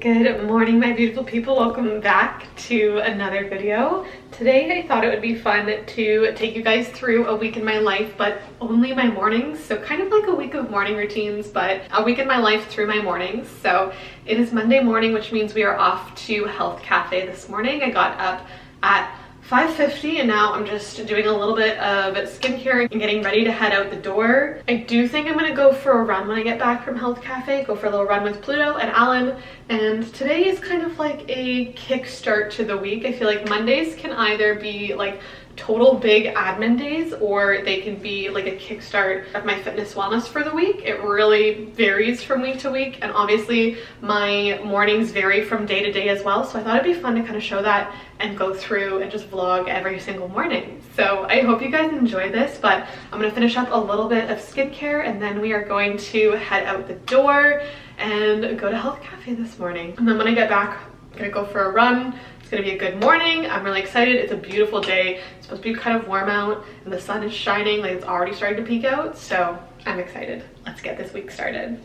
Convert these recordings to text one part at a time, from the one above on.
Good morning, my beautiful people. Welcome back to another video. Today I thought it would be fun to take you guys through a week in my life, but only my mornings. So kind of like a week of morning routines, but a week in my life through my mornings. So it is Monday morning, which means we are off to Health Cafe this morning. I got up at 5:50 and now I'm just doing a little bit of skincare and getting ready to head out the door. I do think I'm gonna go for a run when I get back from Health Cafe, go for a little run with Pluto and Alan. And today is kind of like a kickstart to the week. I feel like Mondays can either be like total big admin days or they can be like a kickstart of my fitness wellness for the week. It really varies from week to week, and obviously my mornings vary from day to day as well, so I thought it'd be fun to kind of show that and go through and just vlog every single morning. So I hope you guys enjoy this, but I'm gonna finish up a little bit of skincare and then we are going to head out the door and go to Health Cafe this morning. And then when I get back, I'm gonna go for a run. It's gonna be a good morning. I'm really excited. It's a beautiful day. It's supposed to be kind of warm out and the sun is shining, like it's already starting to peek out. So I'm excited. Let's get this week started.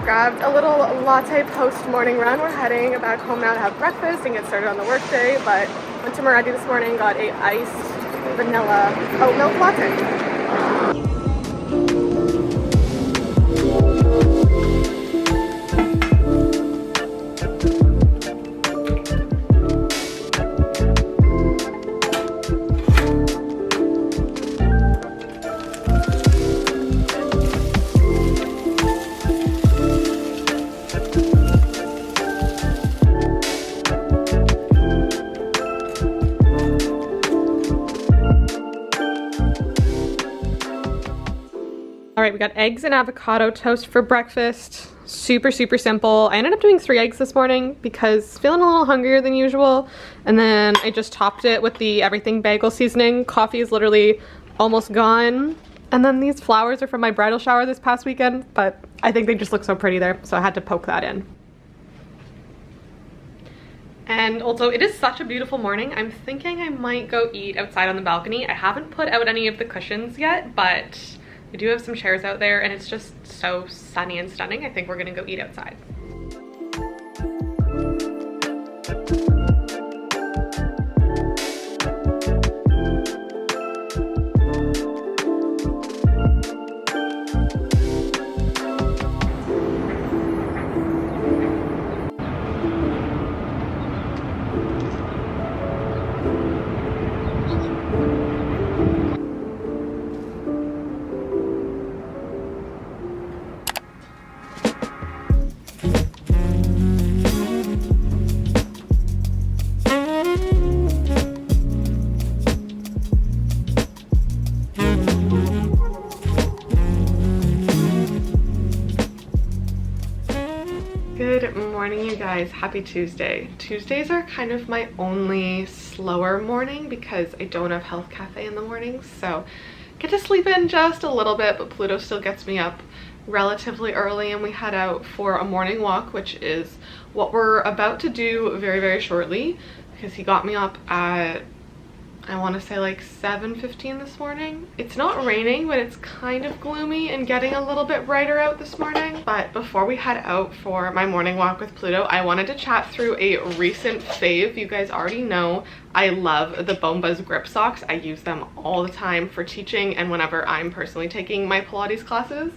Grabbed a little latte post morning run. We're heading back home now to have breakfast and get started on the workday, but went to Maradi this morning, got a iced vanilla oat milk latte. All right, we got eggs and avocado toast for breakfast. Super simple. I ended up doing 3 eggs this morning because feeling a little hungrier than usual. And then I just topped it with the everything bagel seasoning. Coffee is literally almost gone. And then these flowers are from my bridal shower this past weekend, but I think they just look so pretty there, so I had to poke that in. And also, it is such a beautiful morning. I'm thinking I might go eat outside on the balcony. I haven't put out any of the cushions yet, but we do have some chairs out there and it's just so sunny and stunning. I think we're gonna go eat outside. Good morning, you guys. Happy Tuesday. Tuesdays are kind of my only slower morning because I don't have Health Cafe in the mornings, so I get to sleep in just a little bit, but Pluto still gets me up relatively early and we head out for a morning walk, which is what we're about to do very shortly because he got me up at, I want to say like 7:15 this morning. It's not raining, but it's kind of gloomy and getting a little bit brighter out this morning. But before we head out for my morning walk with Pluto, I wanted to chat through a recent fave. You guys already know I love the Bombas grip socks. I use them all the time for teaching and whenever I'm personally taking my Pilates classes.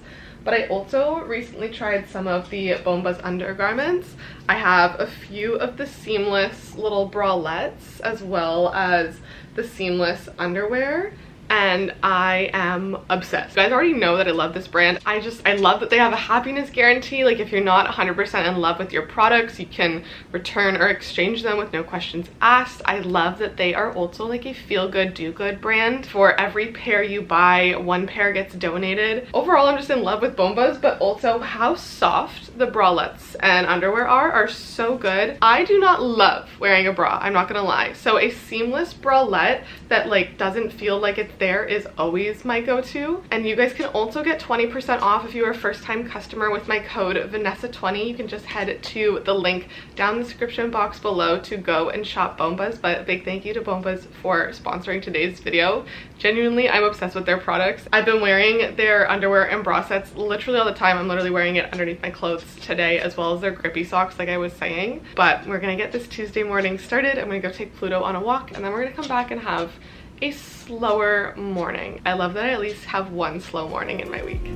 but I also recently tried some of the Bombas undergarments. I have a few of the seamless little bralettes as well as the seamless underwear, and I am obsessed. You guys already know that I love this brand. I love that they have a happiness guarantee. Like, if you're not 100% in love with your products, you can return or exchange them with no questions asked. I love that they are also like a feel-good, do-good brand. For every pair you buy, one pair gets donated. Overall, I'm just in love with Bombas, but also how soft the bralettes and underwear are so good. I do not love wearing a bra, I'm not gonna lie. So a seamless bralette that like doesn't feel like it's there is always my go-to. And you guys can also get 20% off if you are a first-time customer with my code Vanessa20. You can just head to the link down the description box below to go and shop Bombas. But a big thank you to Bombas for sponsoring today's video. Genuinely, I'm obsessed with their products. I've been wearing their underwear and bra sets literally all the time. I'm literally wearing it underneath my clothes today, as well as their grippy socks like I was saying. But we're gonna get this Tuesday morning started. I'm gonna go take Pluto on a walk, and then we're gonna come back and have a slower morning. I love that I at least have one slow morning in my week.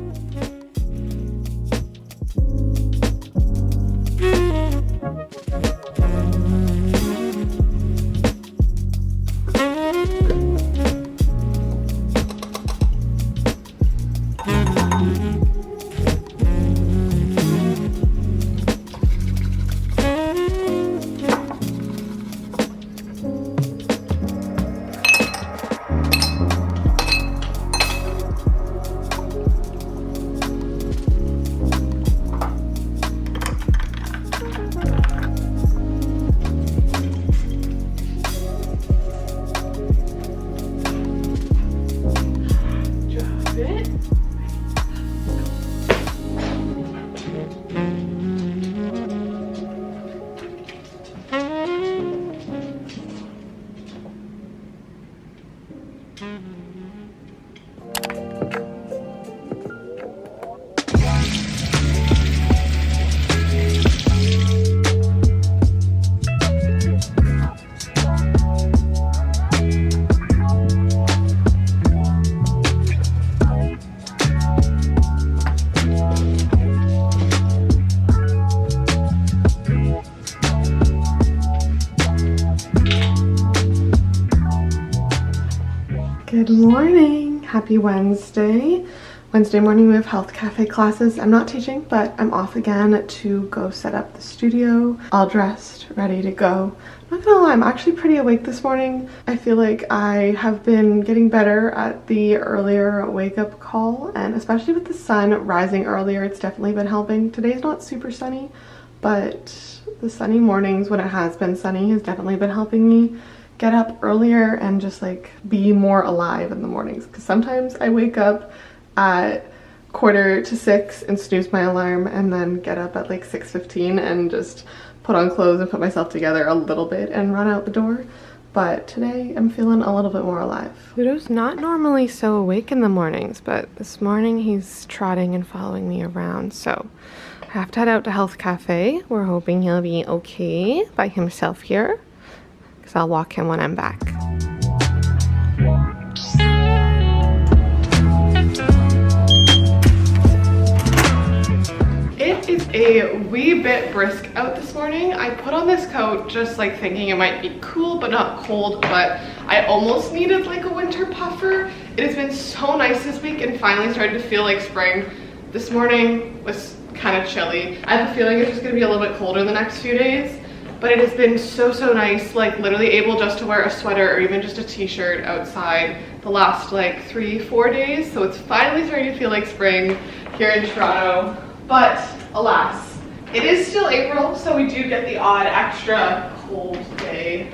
Good morning, happy Wednesday. Wednesday morning we have health cafe classes. I'm not teaching, but I'm off again to go set up the studio, all dressed, ready to go. I'm not gonna lie, I'm actually pretty awake this morning. I feel like I have been getting better at the earlier wake up call, and especially with the sun rising earlier, it's definitely been helping. Today's not super sunny, but the sunny mornings when it has been sunny has definitely been helping me get up earlier and just like be more alive in the mornings, because sometimes I wake up at 5:45 and snooze my alarm and then get up at like 6:15 and just put on clothes and put myself together a little bit and run out the door. But today I'm feeling a little bit more alive. Pluto's not normally so awake in the mornings, but this morning he's trotting and following me around, so I have to head out to Health Cafe. We're hoping he'll be okay by himself here, because I'll walk him when I'm back. It is a wee bit brisk out this morning. I put on this coat just like thinking it might be cool but not cold, but I almost needed like a winter puffer. It has been so nice this week and finally started to feel like spring. This morning was kind of chilly. I have a feeling it's just gonna be a little bit colder the next few days. But it has been so nice, like literally able just to wear a sweater or even just a t-shirt outside the last like 3-4 days. So it's finally starting to feel like spring here in Toronto. But alas, it is still April, so we do get the odd extra cold day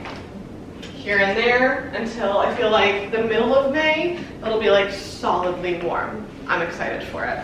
here and there until I feel like the middle of May, it'll be like solidly warm. I'm excited for it.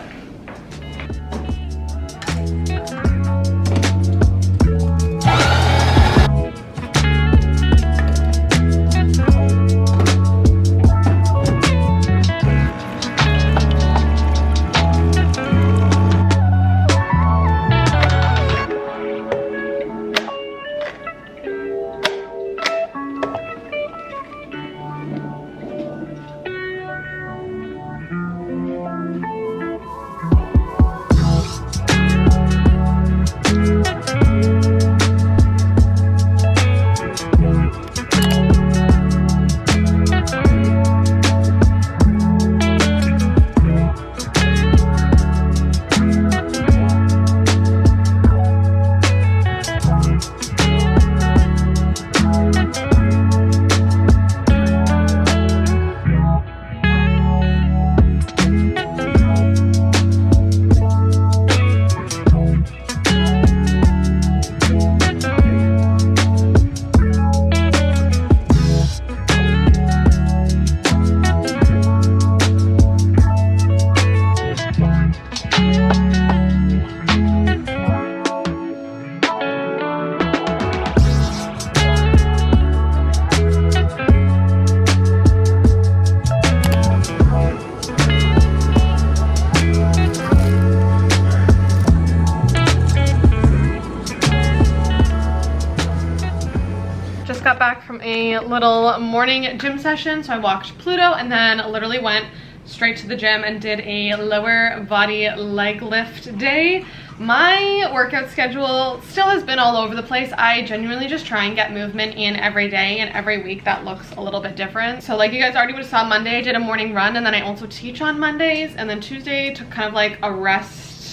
back from a little morning gym session. So I walked Pluto and then literally went straight to the gym and did a lower body leg lift day. My workout schedule still has been all over the place. I genuinely just try and get movement in every day, and every week that looks a little bit different. So like you guys already would have saw, Monday I did a morning run, and then I also teach on Mondays, and then Tuesday took kind of like a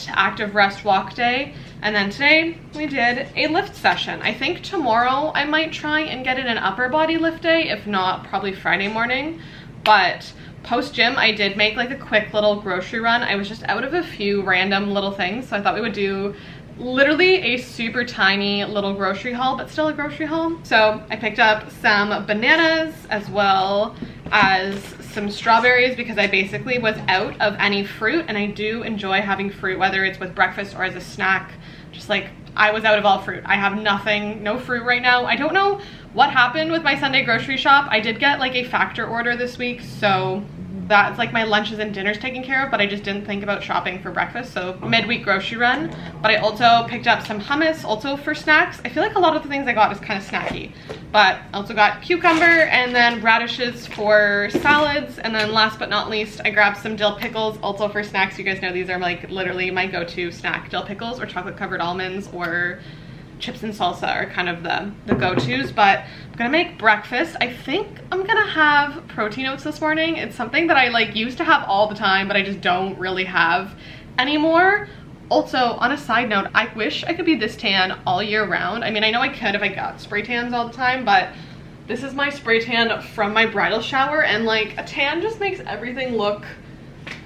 active rest walk day. And then today we did a lift session. I think tomorrow I might try and get in an upper body lift day, if not probably Friday morning. But post gym I did make like a quick little grocery run. I was just out of a few random little things, so I thought we would do literally a super tiny little grocery haul, but still a grocery haul. So I picked up some bananas as well as some strawberries because I basically was out of any fruit, and I do enjoy having fruit, whether it's with breakfast or as a snack. Just like, I was out of all fruit. I have no fruit right now. I don't know what happened with my Sunday grocery shop. I did get like a factor order this week, so that's like my lunches and dinners taken care of, but I just didn't think about shopping for breakfast. So midweek grocery run. But I also picked up some hummus also for snacks. I feel like a lot of the things I got is kind of snacky, but I also got cucumber and then radishes for salads. And then last but not least, I grabbed some dill pickles also for snacks. You guys know these are like literally my go-to snack. Dill pickles or chocolate covered almonds or chips and salsa are kind of the go-tos. But I'm gonna make breakfast. I think I'm gonna have protein oats this morning. It's something that I like used to have all the time, but I just don't really have anymore. Also, on a side note, I wish I could be this tan all year round. I mean, I know I could if I got spray tans all the time, but this is my spray tan from my bridal shower, and like a tan just makes everything look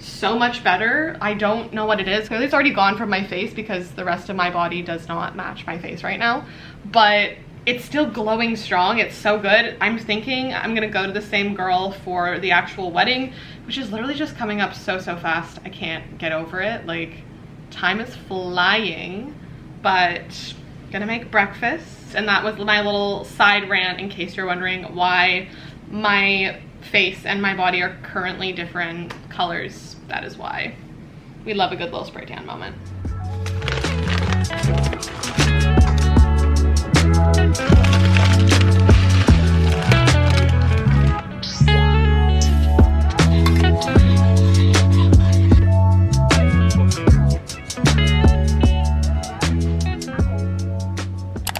so much better. I don't know what it is. Clearly it's already gone from my face because the rest of my body does not match my face right now, but it's still glowing strong. It's so good. I'm thinking I'm gonna go to the same girl for the actual wedding, which is literally just coming up so fast. I can't get over it. Like, time is flying. But gonna make breakfast, and that was my little side rant in case you're wondering why my face and my body are currently different colors. That is why. We love a good little spray tan moment.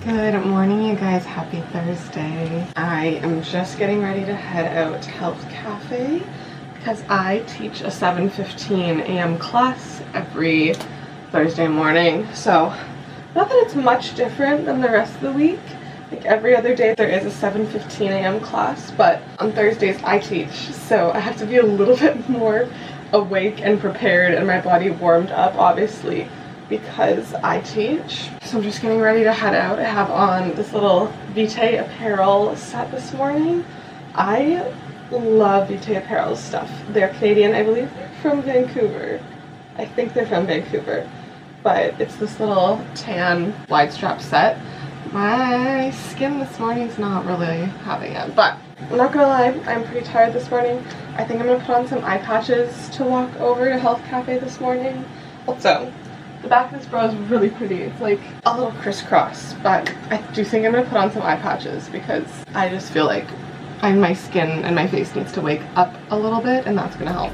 Good morning, you guys. Happy Thursday. I am just getting ready to head out to Health Cafe because I teach a 7:15 a.m. class every Thursday morning. So not that it's much different than the rest of the week. Like every other day there is a 7:15 a.m. class, but on Thursdays I teach, so I have to be a little bit more awake and prepared and my body warmed up, obviously, because I teach. So I'm just getting ready to head out. I have on this little Vitae apparel set this morning. I love Vitae apparel stuff. They're Canadian, I believe. They're from Vancouver. I think they're from Vancouver. But it's this little tan wide strap set. My skin this morning is not really having it, but I'm not gonna lie, I'm pretty tired this morning. I think I'm gonna put on some eye patches to walk over to Health Cafe this morning. Also, the back of this bra is really pretty. It's like a little crisscross, but I do think I'm gonna put on some eye patches because I just feel like my skin and my face needs to wake up a little bit, and that's gonna help.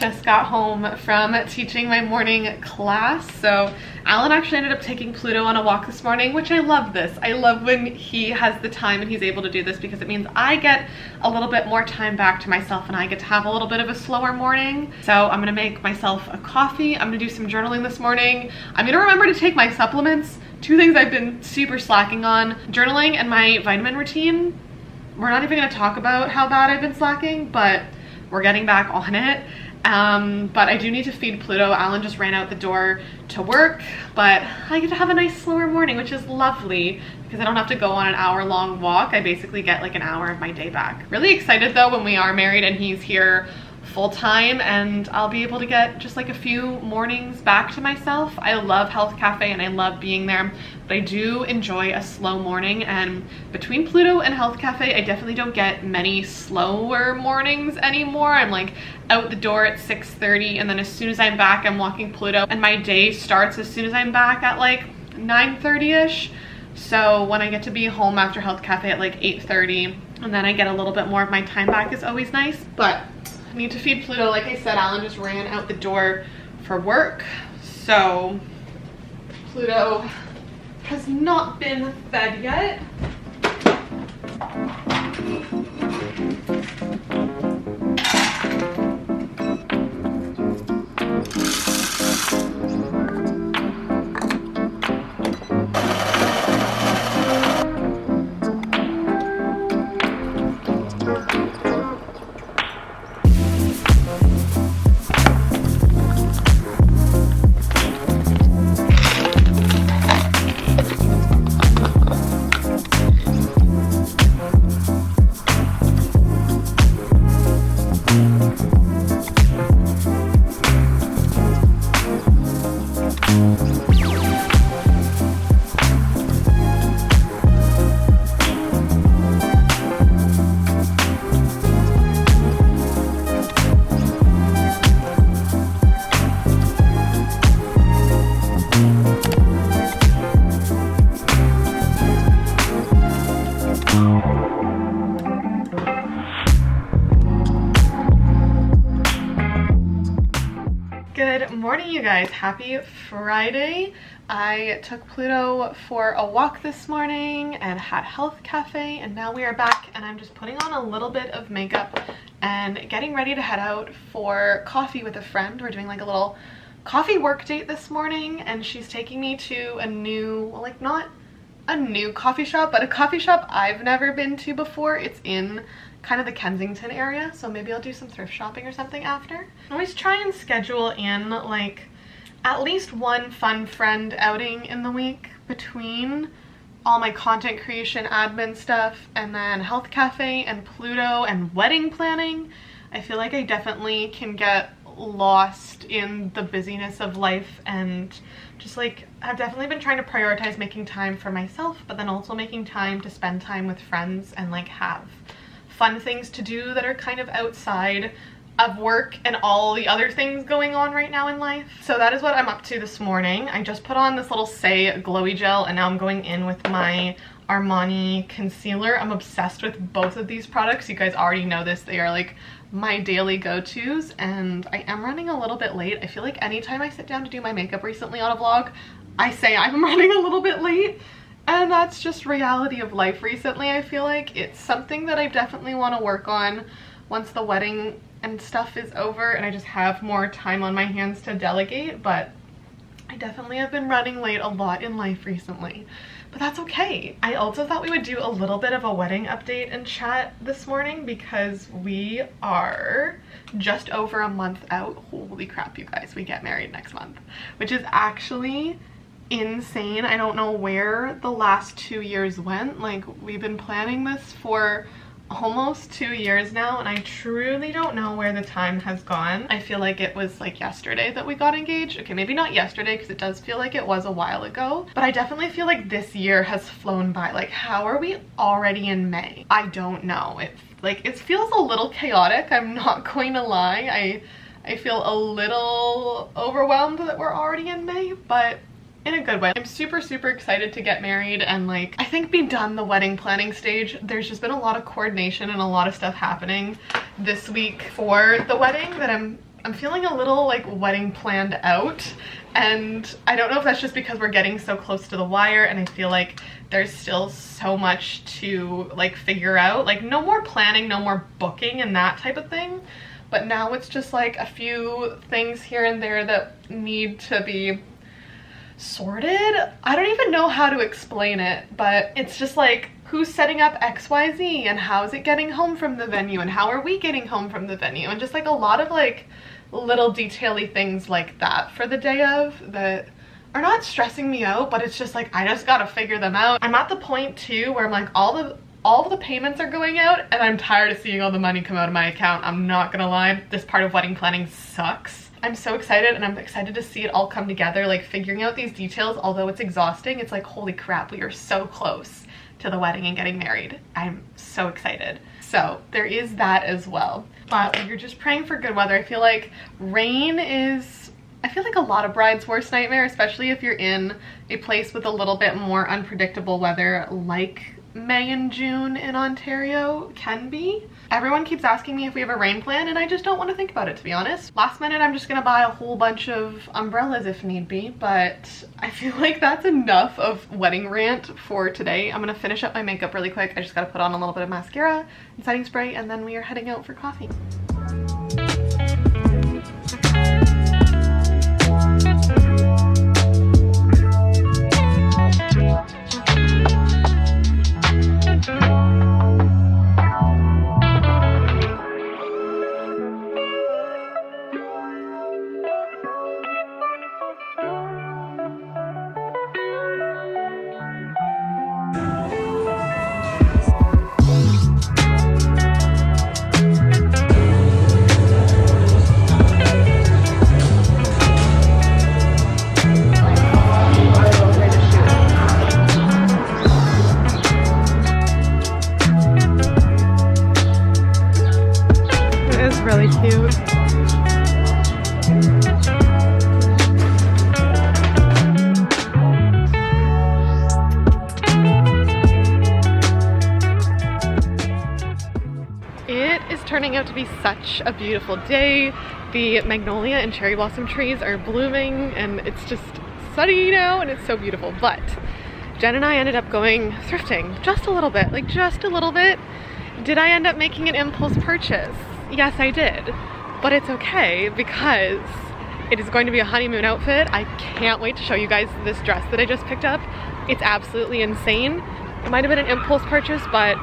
just got home from teaching my morning class. So Alan actually ended up taking Pluto on a walk this morning, which I love this. I love when he has the time and he's able to do this because it means I get a little bit more time back to myself and I get to have a little bit of a slower morning. So I'm gonna make myself a coffee. I'm gonna do some journaling this morning. I'm gonna remember to take my supplements. Two things I've been super slacking on: journaling and my vitamin routine. We're not even gonna talk about how bad I've been slacking, but we're getting back on it. But I do need to feed Pluto. Alan just ran out the door to work, but I get to have a nice slower morning, which is lovely because I don't have to go on an hour-long walk. I basically get like an hour of my day back. Really excited though when we are married and he's here full-time and I'll be able to get just like a few mornings back to myself. I love Health Cafe and I love being there, but I do enjoy a slow morning, and between Pluto and Health Cafe I definitely don't get many slower mornings anymore. I'm like out the door at 6:30 and then as soon as I'm back I'm walking Pluto and my day starts as soon as I'm back at like 9:30ish. So when I get to be home after Health Cafe at like 8:30 and then I get a little bit more of my time back is always nice. But I need to feed Pluto. Like I said, Alan just ran out the door for work, so Pluto has not been fed yet. Good morning, you guys. Happy Friday. I took Pluto for a walk this morning and had Health Cafe, and now we are back and I'm just putting on a little bit of makeup and getting ready to head out for coffee with a friend. We're doing like a little coffee work date this morning and she's taking me to a new, well, like not a new coffee shop, but a coffee shop I've never been to before. It's in kind of the Kensington area, so maybe I'll do some thrift shopping or something after. I always try and schedule in like at least one fun friend outing in the week between all my content creation admin stuff and then Health Cafe and Pluto and wedding planning. I feel like I definitely can get lost in the busyness of life, and just like I've definitely been trying to prioritize making time for myself, but then also making time to spend time with friends and like have fun things to do that are kind of outside of work and all the other things going on right now in life. So that is what I'm up to this morning. I just put on this little Say glowy gel and now I'm going in with my Armani concealer. I'm obsessed with both of these products. You guys already know this. They are like my daily go-tos, and I am running a little bit late. I feel like anytime I sit down to do my makeup recently on a vlog, I say I'm running a little bit late. And that's just reality of life recently. I feel like it's something that I definitely want to work on once the wedding and stuff is over and I just have more time on my hands to delegate, but I definitely have been running late a lot in life recently. But that's okay. I also thought we would do a little bit of a wedding update and chat this morning because we are just over a month out. Holy crap, you guys, we get married next month, which is actually insane. I don't know where the last 2 years went. Like, we've been planning this for almost 2 years now and I truly don't know where the time has gone. I feel like it was like yesterday that we got engaged. Okay, maybe not yesterday because it does feel like it was a while ago, but I definitely feel like this year has flown by. Like, how are we already in May? I don't know. It feels a little chaotic, I'm not going to lie. I feel a little overwhelmed that we're already in May, but in a good way. I'm super excited to get married and like I think be done the wedding planning stage. There's just been a lot of coordination and a lot of stuff happening this week for the wedding that I'm I'm feeling a little like wedding planned out, and I don't know if that's just because we're getting so close to the wire and I feel like there's still so much to like figure out. Like no more planning, no more booking and that type of thing, but now it's just like a few things here and there that need to be sorted. I don't even know how to explain it, but it's just like, who's setting up XYZ and how is it getting home from the venue and how are we getting home from the venue, and just like a lot of like little detail-y things like that for the day of that are not stressing me out, but it's just like I just gotta figure them out. I'm at the point too where I'm like all of the payments are going out and I'm tired of seeing all the money come out of my account. I'm not gonna lie, this part of wedding planning sucks. I'm so excited, and I'm excited to see it all come together, like figuring out these details. Although it's exhausting, it's like holy crap, we are so close to the wedding and getting married. I'm so excited. So there is that as well. But you're just praying for good weather. I feel like rain is, I feel like a lot of brides' worst nightmare, especially if you're in a place with a little bit more unpredictable weather like May and June in Ontario can be. Everyone keeps asking me if we have a rain plan, and I just don't want to think about it, to be honest. Last minute, I'm just gonna buy a whole bunch of umbrellas if need be, but I feel like that's enough of wedding rant for today. I'm gonna finish up my makeup really quick. I just gotta put on a little bit of mascara and setting spray, and then we are heading out for coffee. Really cute. It is turning out to be such a beautiful day. The magnolia and cherry blossom trees are blooming and it's just sunny now and it's so beautiful. But Jen and I ended up going thrifting just a little bit, like just a little bit. Did I end up making an impulse purchase? Yes, I did, but it's okay because it is going to be a honeymoon outfit. I can't wait to show you guys this dress that I just picked up. It's absolutely insane. It might have been an impulse purchase, but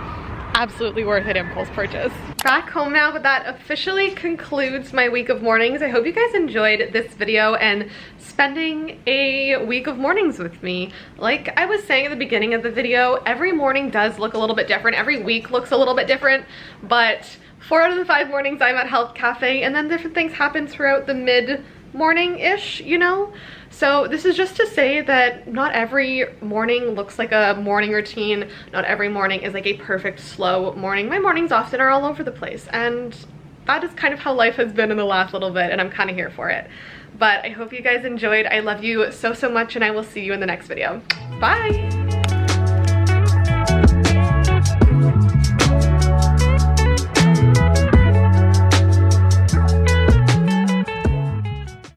absolutely worth it impulse purchase. Back home now, but that officially concludes my week of mornings. I hope you guys enjoyed this video and spending a week of mornings with me. Like I was saying at the beginning of the video, every morning does look a little bit different. Every week looks a little bit different, but 4 out of the 5 mornings I'm at Health Cafe, and then different things happen throughout the mid-morning-ish, you know? So this is just to say that not every morning looks like a morning routine. Not every morning is like a perfect slow morning. My mornings often are all over the place, and that is kind of how life has been in the last little bit, and I'm kind of here for it. But I hope you guys enjoyed. I love you so, so much, and I will see you in the next video. Bye!